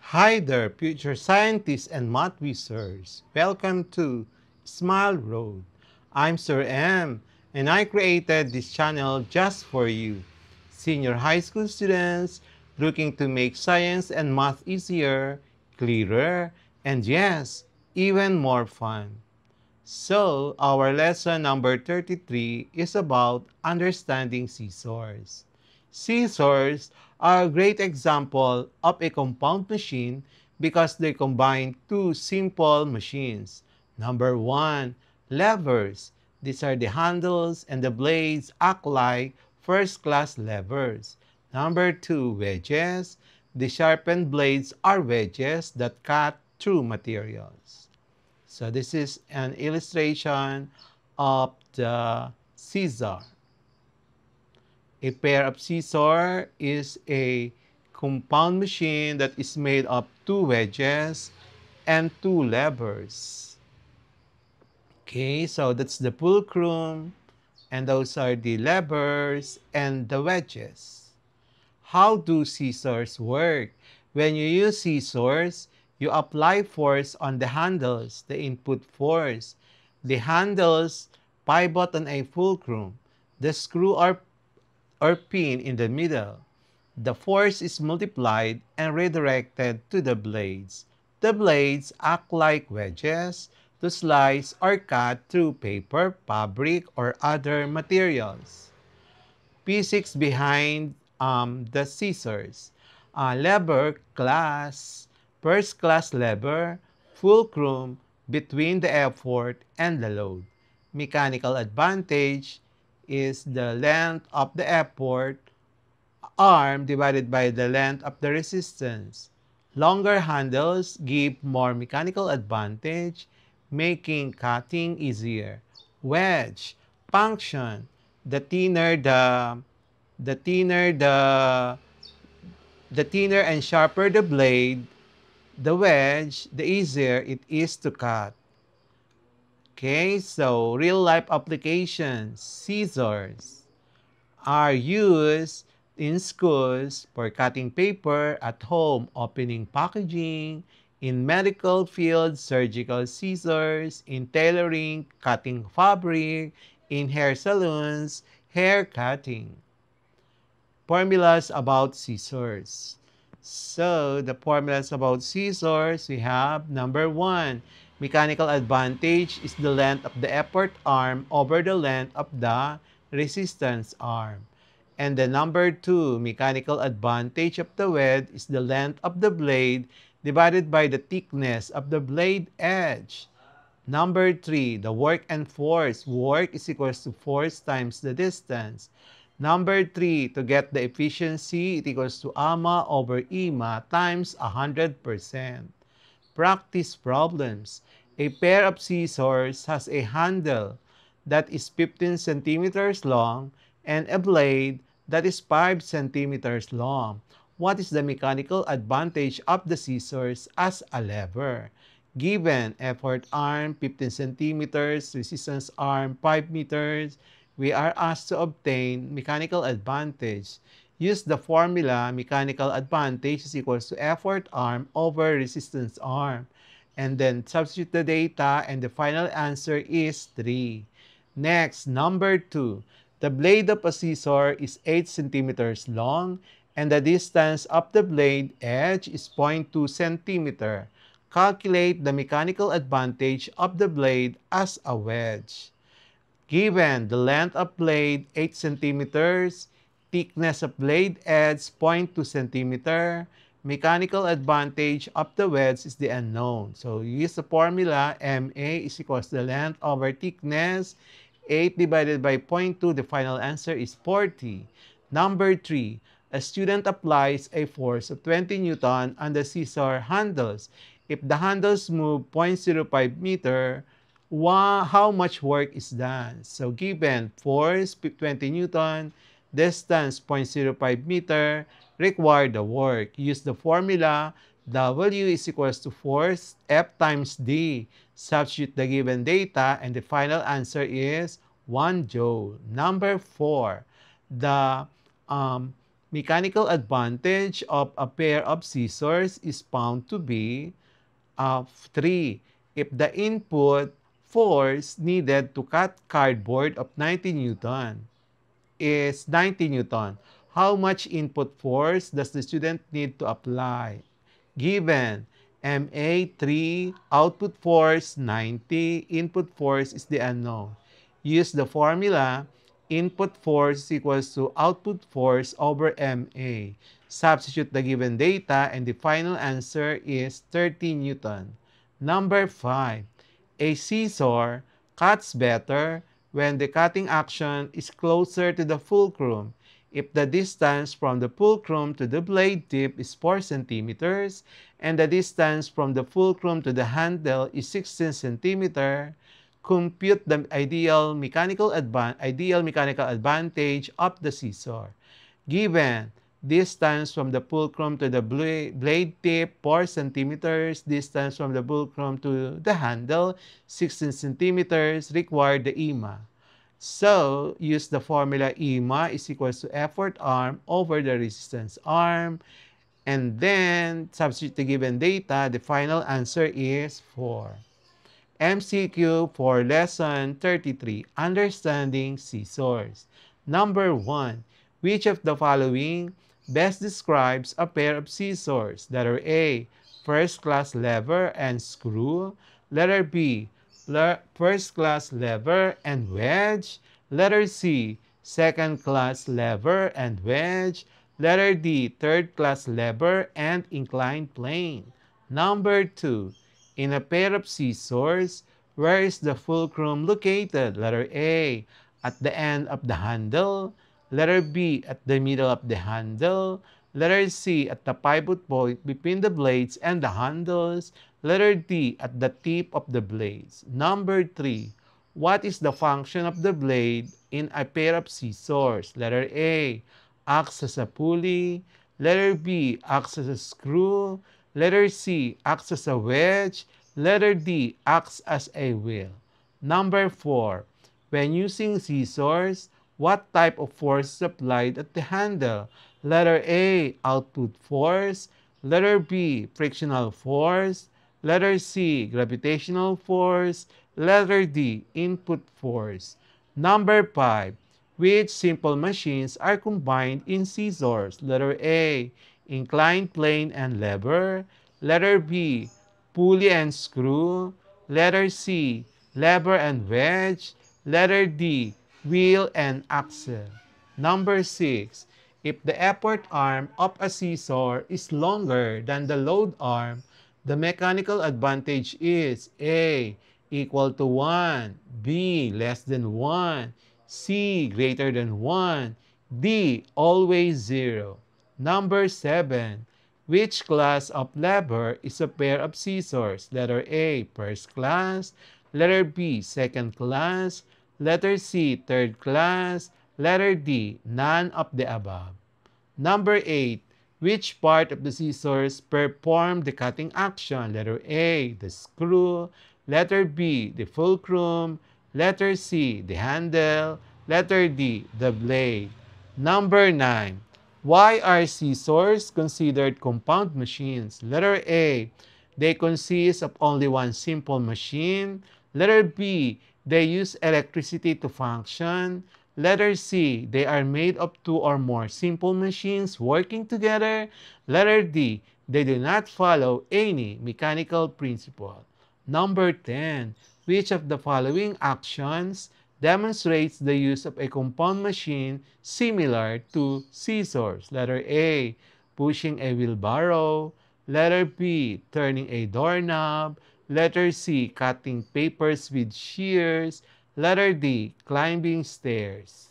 Hi there, future scientists and math wizards. Welcome to Smile Road. I'm Sir M, and I created this channel just for you, senior high school students looking to make science and math easier, clearer, and yes, even more fun. So, our lesson number 33 is about understanding scissors. Scissors are a great example of a compound machine because they combine two simple machines. Number one, levers. These are the handles and the blades act like first-class levers. Number two, wedges. The sharpened blades are wedges that cut through materials. So this is an illustration of the scissor. A pair of scissors is a compound machine that is made of two wedges and two levers. Okay, so that's the fulcrum, and those are the levers and the wedges. How do scissors work? When you use scissors, you apply force on the handles, the input force. The handles pivot on a fulcrum, the screw or pin in the middle. The force is multiplied and redirected to the blades. The blades act like wedges to slice or cut through paper, fabric, or other materials. Physics behind the scissors. Lever class, first class lever, fulcrum between the effort and the load. Mechanical advantage is the length of the effort arm divided by the length of the resistance. Longer handles give more mechanical advantage, making cutting easier. Wedge function. The thinner the the thinner the the thinner and sharper the blade, the wedge, the easier it is to cut. Okay, so real life applications, scissors are used in schools for cutting paper, at home, opening packaging, in medical field, surgical scissors, in tailoring, cutting fabric, in hair salons, hair cutting. Formulas about scissors. So, the formulas about scissors, we have number one, mechanical advantage is the length of the effort arm over the length of the resistance arm. And the number two, mechanical advantage of the wedge is the length of the blade divided by the thickness of the blade edge. Number three, the work and force. Work is equals to force times the distance. Number three, to get the efficiency, it equals to AMA over IMA times 100%. Practice problems. A pair of scissors has a handle that is 15 centimeters long and a blade that is 5 centimeters long. What is the mechanical advantage of the scissors as a lever? Given effort arm 15 centimeters, resistance arm 5 meters, we are asked to obtain mechanical advantage. Use the formula mechanical advantage is equals to effort arm over resistance arm. And then substitute the data and the final answer is 3. Next, number 2. The blade of a scissor is 8 centimeters long and the distance of the blade edge is 0.2 centimeter. Calculate the mechanical advantage of the blade as a wedge. Given the length of blade 8 centimeters, thickness of blade edge 0.2 centimeter, mechanical advantage of the wedge is the unknown. So use the formula MA is equals to the length over thickness. 8 divided by 0.2, the final answer is 40. Number 3, a student applies a force of 20 Newton on the scissor handles. If the handles move 0.05 meter, how much work is done? So given force 20 Newton, distance 0.05 meter, require the work. Use the formula W is equals to force F times D. Substitute the given data and the final answer is 1 joule. Number 4, the Mechanical advantage of a pair of scissors is found to be of 3. If the input force needed to cut cardboard of 90 Newton is 90 Newton, how much input force does the student need to apply? Given MA 3, output force 90, input force is the unknown. Use the formula input force equals to output force over MA. Substitute the given data and the final answer is 30 Newton. Number 5. A scissor cuts better when the cutting action is closer to the fulcrum. If the distance from the fulcrum to the blade tip is 4 centimeters and the distance from the fulcrum to the handle is 16 centimeters, compute the ideal mechanical advantage of the scissor. Given distance from the fulcrum to the blade tip 4 centimeters, distance from the fulcrum to the handle 16 centimeters, require the EMA. So, use the formula EMA is equals to effort arm over the resistance arm. And then, substitute the given data, the final answer is 4. MCQ for Lesson 33, Understanding Scissors. Number 1. Which of the following best describes a pair of scissors? Letter A, first class lever and screw. Letter B, first class lever and wedge. Letter C, second class lever and wedge. Letter D, third class lever and inclined plane. Number 2. In a pair of scissors, where is the fulcrum located? Letter A, at the end of the handle. Letter B, at the middle of the handle. Letter C, at the pivot point between the blades and the handles. Letter D, at the tip of the blades. Number 3. What is the function of the blade in a pair of scissors? Letter A, acts as a pulley. Letter B, acts as a screw. Letter C, acts as a wedge. Letter D, acts as a wheel. Number 4. When using scissors, what type of force is applied at the handle? Letter A, output force. Letter B, frictional force. Letter C, gravitational force. Letter D, input force. Number 5. Which simple machines are combined in scissors? Letter A, inclined plane and lever. Letter B, pulley and screw. Letter C, lever and wedge. Letter D, wheel and axle. Number 6. If the effort arm of a scissor is longer than the load arm, the mechanical advantage is A, equal to 1, B, less than 1, C, greater than 1, D, always 0. Number 7. Which class of lever is a pair of scissors? Letter A, first class. Letter B, second class. Letter C, third class. Letter D, none of the above. Number 8. Which part of the scissors perform the cutting action? Letter A, the screw. Letter B, the fulcrum. Letter C, the handle. Letter D, the blade. Number 9. Why are scissors considered compound machines? Letter A, they consist of only one simple machine. Letter B, they use electricity to function. Letter C, they are made of two or more simple machines working together. Letter D, they do not follow any mechanical principle. Number 10. Which of the following actions demonstrates the use of a compound machine similar to scissors? Letter A, pushing a wheelbarrow. Letter B, turning a doorknob. Letter C, cutting papers with shears. Letter D, climbing stairs.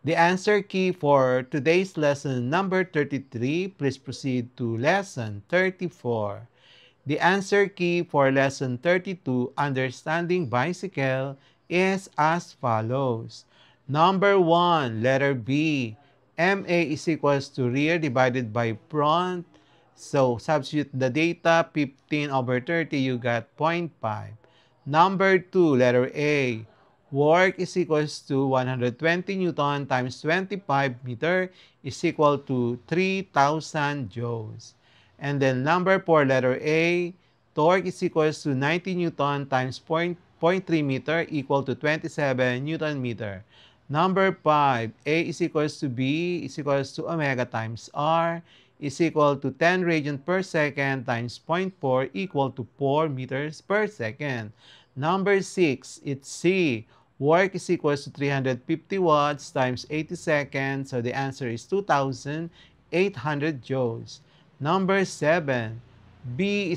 The answer key for today's lesson number 33, please proceed to lesson 34. The answer key for lesson 32, Understanding Bicycle, is as follows. Number 1, letter B. MA is equals to rear divided by front. So, substitute the data, 15 over 30, you got 0.5. Number 2, letter A. Work is equals to 120 Newton times 25 meter is equal to 3,000 joules. And then number 4, letter A, torque is equals to 90 Newton times 0.3 meter equal to 27 Newton meter. Number 5, A is equals to B is equals to omega times R is equal to 10 radian per second times 0.4 equal to 4 meters per second. Number 6, it's C. Work is equals to 350 watts times 80 seconds. So the answer is 2,800 joules. Number 7, B,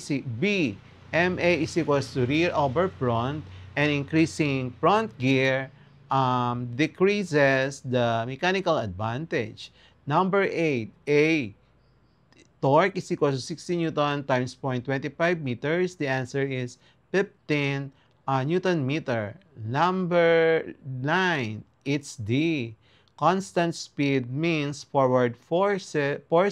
MA is equals to rear over front, and increasing front gear decreases the mechanical advantage. Number 8, A, torque is equal to 60 Newton times 0.25 meters. The answer is 15 Newton meter. Number 9, it's D. Constant speed means forward force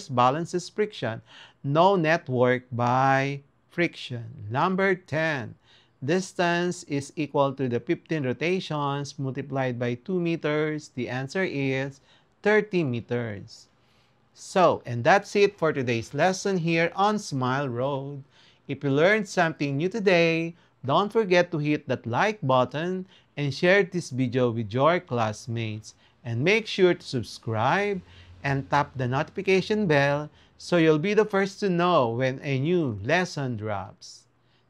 balances friction. No network by friction. Number 10, distance is equal to the 15 rotations multiplied by 2 meters. The answer is 30 meters. So, and that's it for today's lesson here on Smile Road. If you learned something new today, don't forget to hit that like button and share this video with your classmates. And make sure to subscribe and tap the notification bell so you'll be the first to know when a new lesson drops.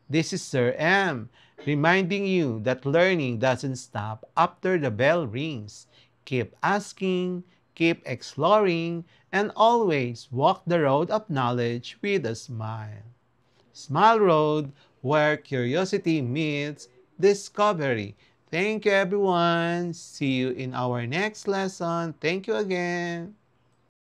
This is Sir M, reminding you that learning doesn't stop after the bell rings. Keep asking, keep exploring, and always walk the road of knowledge with a smile. Smile Road, where curiosity meets discovery. Thank you, everyone. See you in our next lesson. Thank you again.